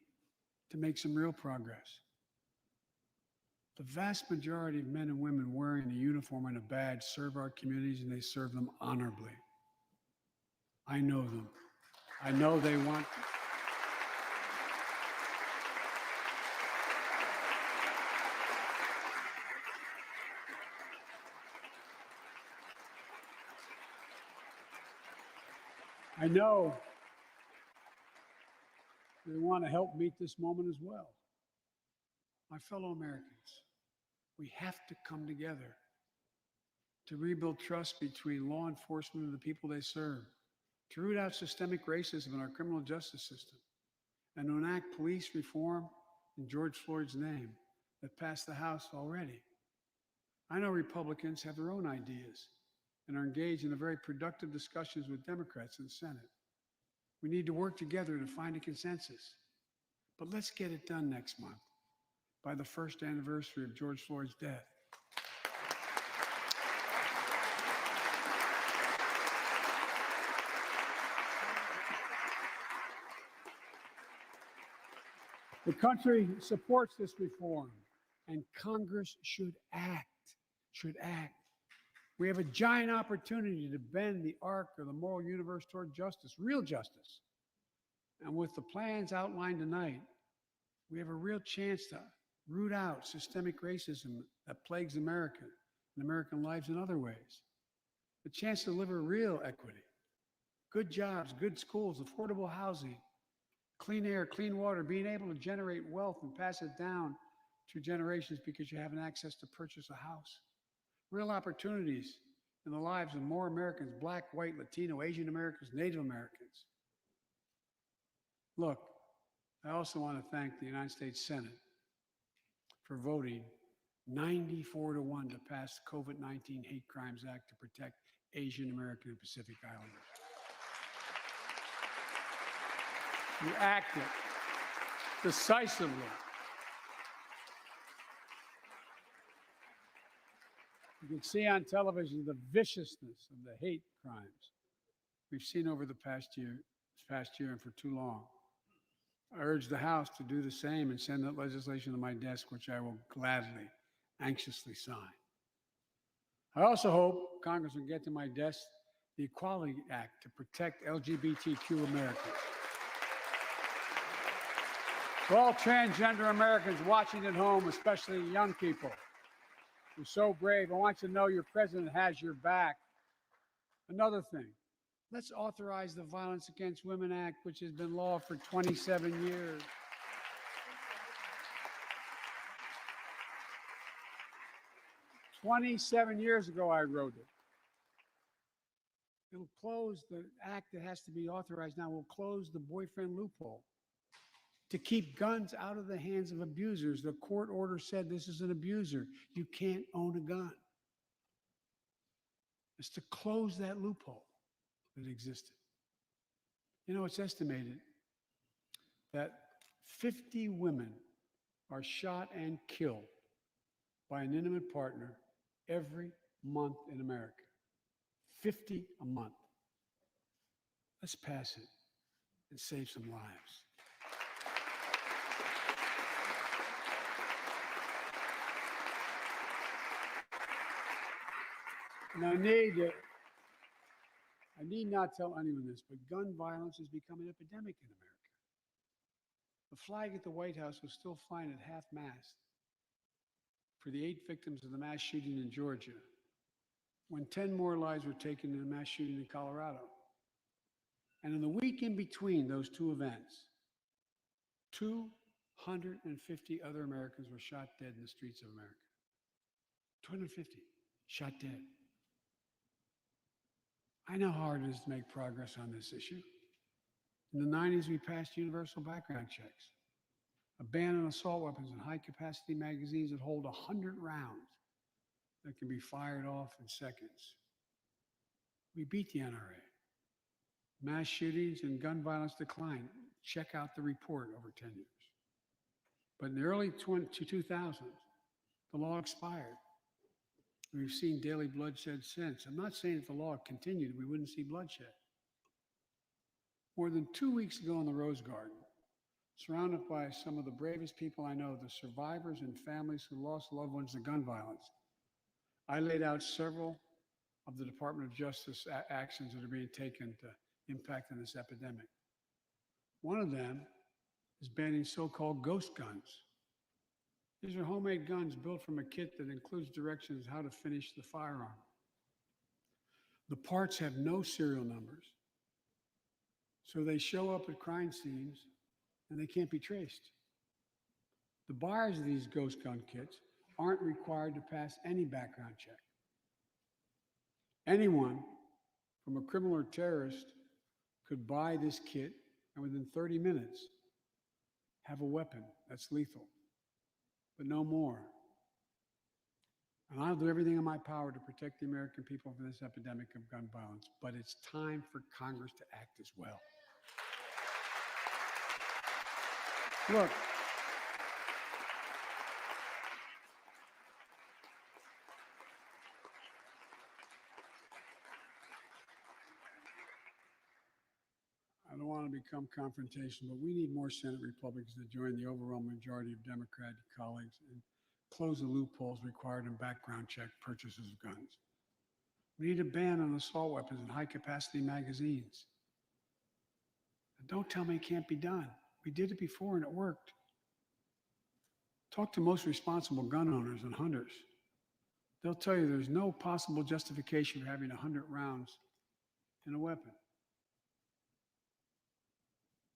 C: to make some real progress. The vast majority of men and women wearing a uniform and a badge serve our communities, and they serve them honorably. I know them. I know they want. I know they want to help meet this moment as well. My fellow Americans, we have to come together to rebuild trust between law enforcement and the people they serve, to root out systemic racism in our criminal justice system, and to enact police reform in George Floyd's name that passed the House already. I know Republicans have their own ideas and are engaged in very productive discussions with Democrats in the Senate. We need to work together to find a consensus. But let's get it done next month, by the first anniversary of George Floyd's death. The country supports this reform, and Congress should act. We have a giant opportunity to bend the arc of the moral universe toward justice, real justice. And with the plans outlined tonight, we have a real chance to root out systemic racism that plagues America and American lives in other ways. A chance to deliver real equity, good jobs, good schools, affordable housing, clean air, clean water, being able to generate wealth and pass it down through generations because you have access to purchase a house. Real opportunities in the lives of more Americans, Black, white, Latino, Asian Americans, Native Americans. Look, I also want to thank the United States Senate for voting 94-1 to pass the COVID-19 Hate Crimes Act to protect Asian American and Pacific Islanders. You acted decisively. You can see on television the viciousness of the hate crimes we've seen over the past year and for too long. I urge the House to do the same and send that legislation to my desk, which I will gladly, anxiously sign. I also hope Congress will get to my desk the Equality Act to protect LGBTQ Americans. For all transgender Americans watching at home, especially young people, you're so brave. I want you to know your president has your back. Another thing, let's authorize the Violence Against Women Act, which has been law for 27 years. 27 years ago, I wrote it. It'll close the act that has to be authorized now, will close the boyfriend loophole to keep guns out of the hands of abusers. The court order said this is an abuser. You can't own a gun. It's to close that loophole that existed. You know, it's estimated that 50 women are shot and killed by an intimate partner every month in America. 50 a month. Let's pass it and save some lives. And I need not tell anyone this, but gun violence has become an epidemic in America. The flag at the White House was still flying at half-mast for the 8 victims of the mass shooting in Georgia, when 10 more lives were taken in a mass shooting in Colorado. And in the week in between those two events, 250 other Americans were shot dead in the streets of America. 250 shot dead. I know how hard it is to make progress on this issue. In the 90s, we passed universal background checks, a ban on assault weapons and high-capacity magazines that hold 100 rounds that can be fired off in seconds. We beat the NRA. Mass shootings and gun violence declined. Check out the report over 10 years. But in the early 2000s, the law expired. We've seen daily bloodshed since. I'm not saying if the law continued, we wouldn't see bloodshed. More than 2 weeks ago in the Rose Garden, surrounded by some of the bravest people I know, the survivors and families who lost loved ones to gun violence, I laid out several of the Department of Justice actions that are being taken to impact on this epidemic. One of them is banning so-called ghost guns. These are homemade guns built from a kit that includes directions how to finish the firearm. The parts have no serial numbers, so they show up at crime scenes and they can't be traced. The buyers of these ghost gun kits aren't required to pass any background check. Anyone, from a criminal or terrorist, could buy this kit and within 30 minutes have a weapon that's lethal, but no more. And I'll do everything in my power to protect the American people from this epidemic of gun violence, but it's time for Congress to act as well. Look, I don't want to become confrontational, but we need more Senate Republicans to join the overwhelming majority of Democratic colleagues and close the loopholes required in background check purchases of guns. We need a ban on assault weapons and high-capacity magazines. And don't tell me it can't be done. We did it before and it worked. Talk to most responsible gun owners and hunters. They'll tell you there's no possible justification for having 100 rounds in a weapon.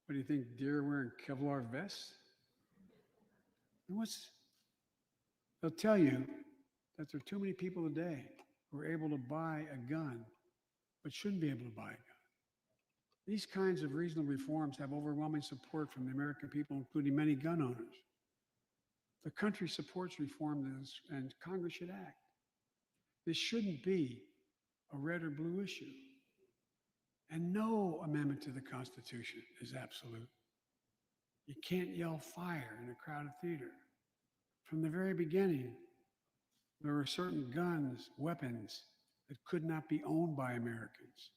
C: What do you think, deer wearing Kevlar vests? They'll tell you that there are too many people today who are able to buy a gun, but shouldn't be able to buy a gun. These kinds of reasonable reforms have overwhelming support from the American people, including many gun owners. The country supports reform, and Congress should act. This shouldn't be a red or blue issue. And no amendment to the Constitution is absolute. You can't yell fire in a crowded theater. From the very beginning, there were certain guns, weapons that could not be owned by Americans.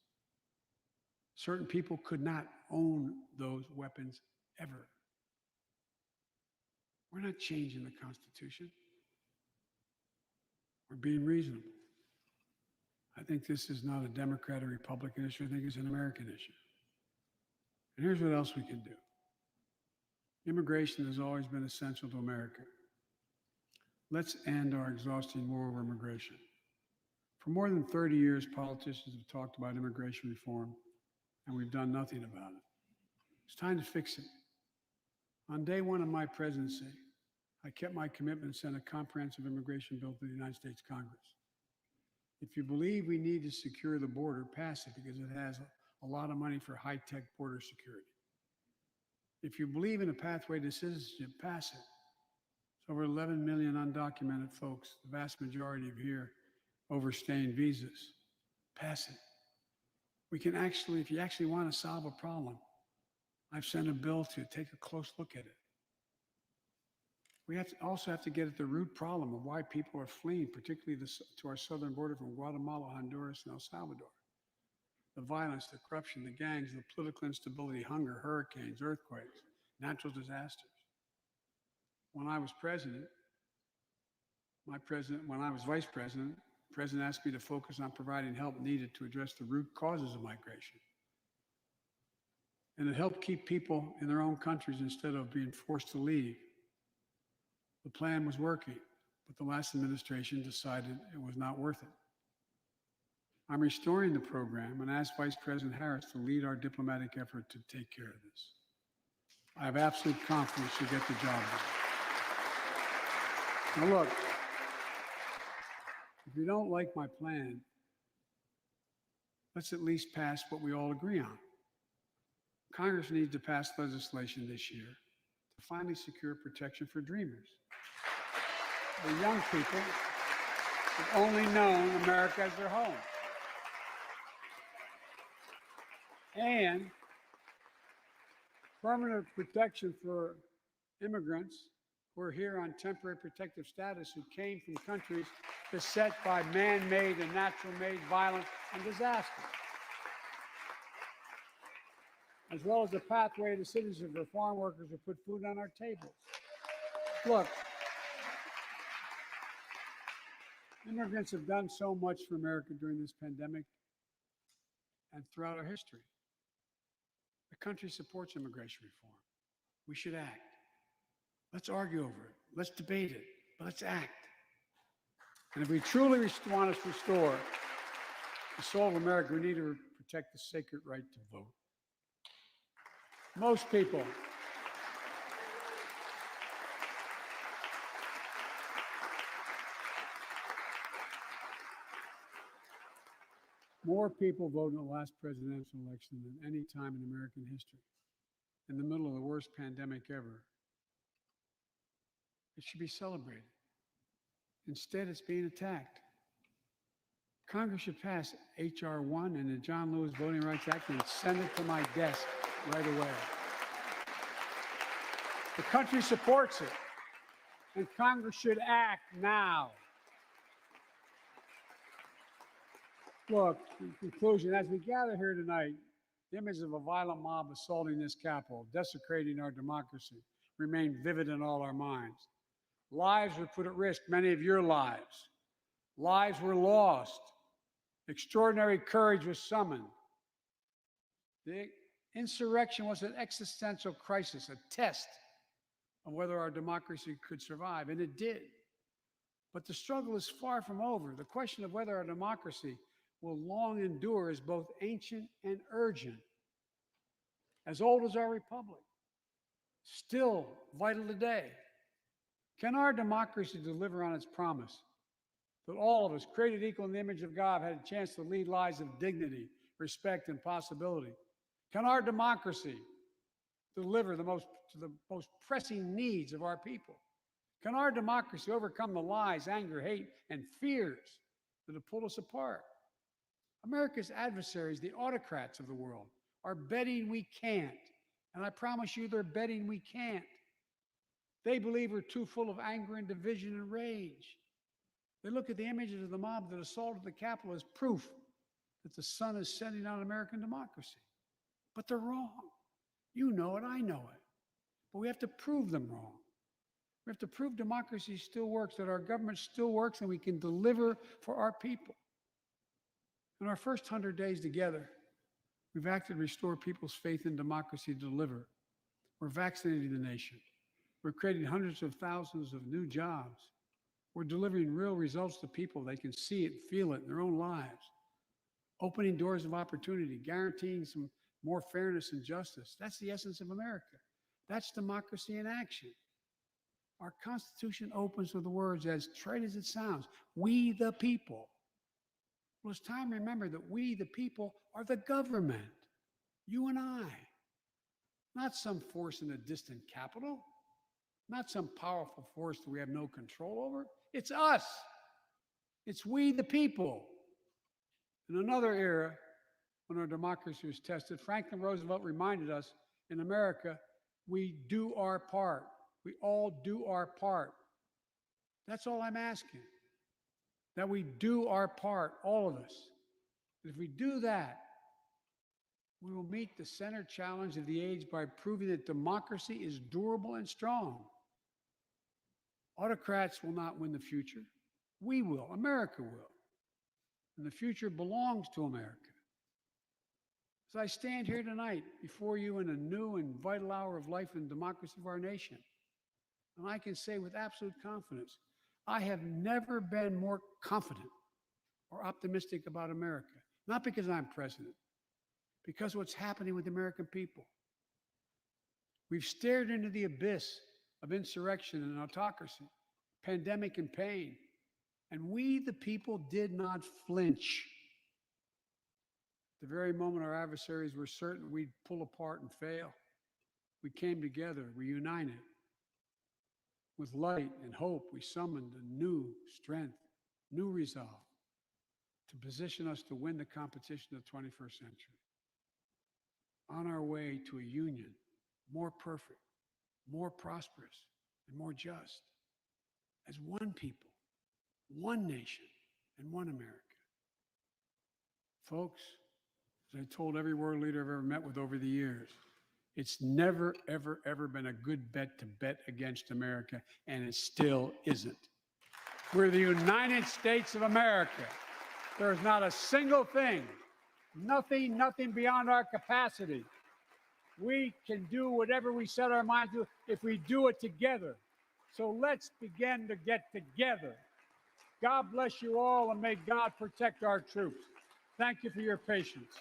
C: Certain people could not own those weapons ever. We're not changing the Constitution. We're being reasonable. I think this is not a Democrat or Republican issue. I think it's an American issue. And here's what else we can do. Immigration has always been essential to America. Let's end our exhausting war over immigration. For more than 30 years, politicians have talked about immigration reform, and we've done nothing about it. It's time to fix it. On day one of my presidency, I kept my commitment and sent a comprehensive immigration bill to the United States Congress. If you believe we need to secure the border, pass it because it has a lot of money for high-tech border security. If you believe in a pathway to citizenship, pass it. It's over 11 million undocumented folks, the vast majority of here overstaying visas. Pass it. We can actually, if you actually want to solve a problem, I've sent a bill to take a close look at it. We also have to get at the root problem of why people are fleeing, particularly to our southern border from Guatemala, Honduras, and El Salvador. The violence, the corruption, the gangs, the political instability, hunger, hurricanes, earthquakes, natural disasters. When I was president, when I was vice president, the president asked me to focus on providing help needed to address the root causes of migration. And it helped keep people in their own countries instead of being forced to leave. The plan was working, but the last administration decided it was not worth it. I'm restoring the program and asked Vice President Harris to lead our diplomatic effort to take care of this. I have absolute confidence she'll get the job done. Now look, if you don't like my plan, let's at least pass what we all agree on. Congress needs to pass legislation this year to finally secure protection for dreamers. The young people have only known America as their home. And permanent protection for immigrants who are here on temporary protective status who came from countries beset by man-made and natural-made violence and disaster, as well as a pathway to citizenship for farm workers who put food on our tables. Look, immigrants have done so much for America during this pandemic and throughout our history. The country supports immigration reform. We should act. Let's argue over it. Let's debate it. But let's act. And if we truly want to restore the soul of America, we need to protect the sacred right to vote. Most people more people voted in the last presidential election than any time in American history. In the middle of the worst pandemic ever. It should be celebrated. Instead, it's being attacked. Congress should pass H.R. 1 and the John Lewis Voting Rights Act and send it to my desk right away. The country supports it, and Congress should act now. Look, in conclusion, as we gather here tonight, the image of a violent mob assaulting this Capitol, desecrating our democracy, remain vivid in all our minds. Lives were put at risk, many of your lives. Lives were lost. Extraordinary courage was summoned. The insurrection was an existential crisis, a test of whether our democracy could survive, and it did. But the struggle is far from over. The question of whether our democracy will long endure is both ancient and urgent. As old as our republic, still vital today. Can our democracy deliver on its promise that all of us, created equal in the image of God, had a chance to lead lives of dignity, respect, and possibility? Can our democracy deliver to the most pressing needs of our people? Can our democracy overcome the lies, anger, hate, and fears that have pulled us apart? America's adversaries, the autocrats of the world, are betting we can't. And I promise you, they're betting we can't. They believe we're too full of anger and division and rage. They look at the images of the mob that assaulted the Capitol as proof that the sun is setting on American democracy. But they're wrong. You know it, I know it. But we have to prove them wrong. We have to prove democracy still works, that our government still works, and we can deliver for our people. In our first 100 days together, we've acted to restore people's faith in democracy to deliver. We're vaccinating the nation. We're creating hundreds of thousands of new jobs. We're delivering real results to people. They can see it, feel it in their own lives. Opening doors of opportunity, guaranteeing some more fairness and justice. That's the essence of America. That's democracy in action. Our Constitution opens with the words, as trite as it sounds, we the people. Well, it's time to remember that we the people are the government, you and I, not some force in a distant capital, not some powerful force that we have no control over. It's us. It's we the people. In another era, when our democracy was tested, Franklin Roosevelt reminded us in America, we do our part. We all do our part. That's all I'm asking. That we do our part, all of us. If we do that, we will meet the center challenge of the age by proving that democracy is durable and strong. Autocrats will not win the future. We will. America will. And the future belongs to America. As I stand here tonight before you in a new and vital hour of life and democracy of our nation, and I can say with absolute confidence, I have never been more confident or optimistic about America. Not because I'm president, because of what's happening with the American people. We've stared into the abyss of insurrection and autocracy, pandemic and pain, and we, the people, did not flinch. The very moment our adversaries were certain we'd pull apart and fail, we came together, we united. With light and hope, we summoned a new strength, new resolve to position us to win the competition of the 21st century. On our way to a union more perfect, more prosperous, and more just, as one people, one nation, and one America. Folks, as I told every world leader I've ever met with over the years, it's never, ever, ever been a good bet to bet against America, and it still isn't. We're the United States of America. There's not a single thing, nothing beyond our capacity. We can do whatever we set our minds to if we do it together. So let's begin to get together. God bless you all, and may God protect our troops. Thank you for your patience.